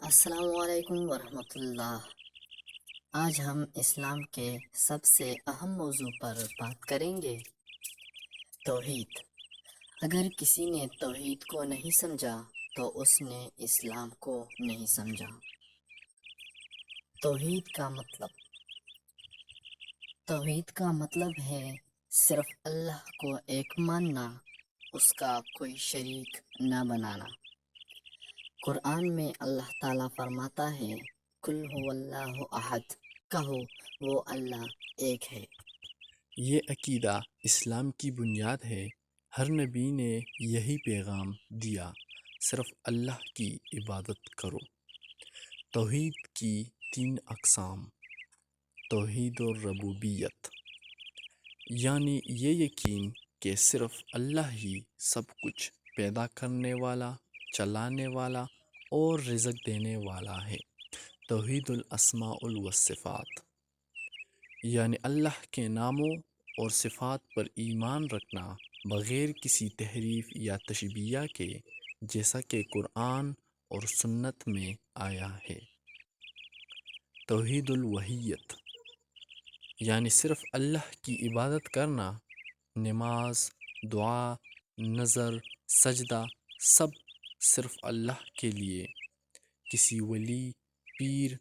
السلام علیکم ورحمۃ اللہ۔ آج ہم اسلام کے سب سے اہم موضوع پر بات کریں گے، توحید۔ اگر کسی نے توحید کو نہیں سمجھا تو اس نے اسلام کو نہیں سمجھا۔ توحید کا مطلب ہے صرف اللہ کو ایک ماننا، اس کا کوئی شریک نہ بنانا۔ قرآن میں اللہ تعالیٰ فرماتا ہے، قل هو اللہ احد، کہو وہ اللہ ایک ہے۔ یہ عقیدہ اسلام کی بنیاد ہے۔ ہر نبی نے یہی پیغام دیا، صرف اللہ کی عبادت کرو۔ توحید کی 3 اقسام۔ توحید الربوبیت، یعنی یہ یقین کہ صرف اللہ ہی سب کچھ پیدا کرنے والا، چلانے والا اور رزق دینے والا ہے۔ توحید الاسماء والصفات، یعنی اللہ کے ناموں اور صفات پر ایمان رکھنا بغیر کسی تحریف یا تشبیہ کے، جیسا کہ قرآن اور سنت میں آیا ہے۔ توحید الوحیت، یعنی صرف اللہ کی عبادت کرنا، نماز، دعا، نذر، سجدہ، سب صرف اللہ کے لیے، کسی ولی، پیر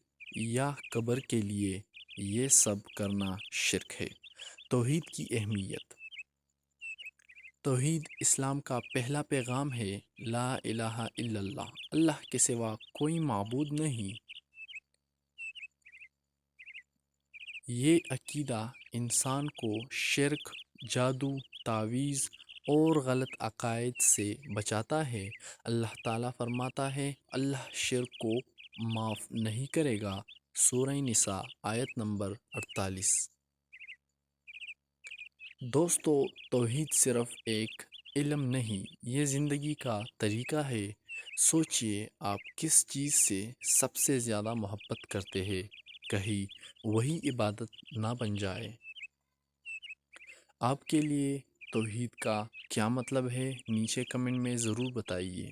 یا قبر کے لیے یہ سب کرنا شرک ہے۔ توحید کی اہمیت۔ توحید اسلام کا پہلا پیغام ہے، لا الہ الا اللہ، اللہ کے سوا کوئی معبود نہیں۔ یہ عقیدہ انسان کو شرک، جادو، تعویذ اور غلط عقائد سے بچاتا ہے۔ اللہ تعالیٰ فرماتا ہے، اللہ شرک کو معاف نہیں کرے گا۔ سورہ نساء آیت نمبر 48۔ دوستو، توحید صرف ایک علم نہیں، یہ زندگی کا طریقہ ہے۔ سوچئے، آپ کس چیز سے سب سے زیادہ محبت کرتے ہیں، کہیں وہی عبادت نہ بن جائے۔ آپ کے لیے توحید کا کیا مطلب ہے، نیچے کمنٹ میں ضرور بتائیے۔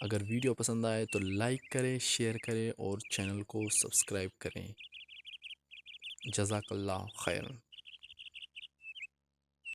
اگر ویڈیو پسند آئے تو لائک کریں، شیئر کریں اور چینل کو سبسکرائب کریں۔ جزاک اللہ خیرا۔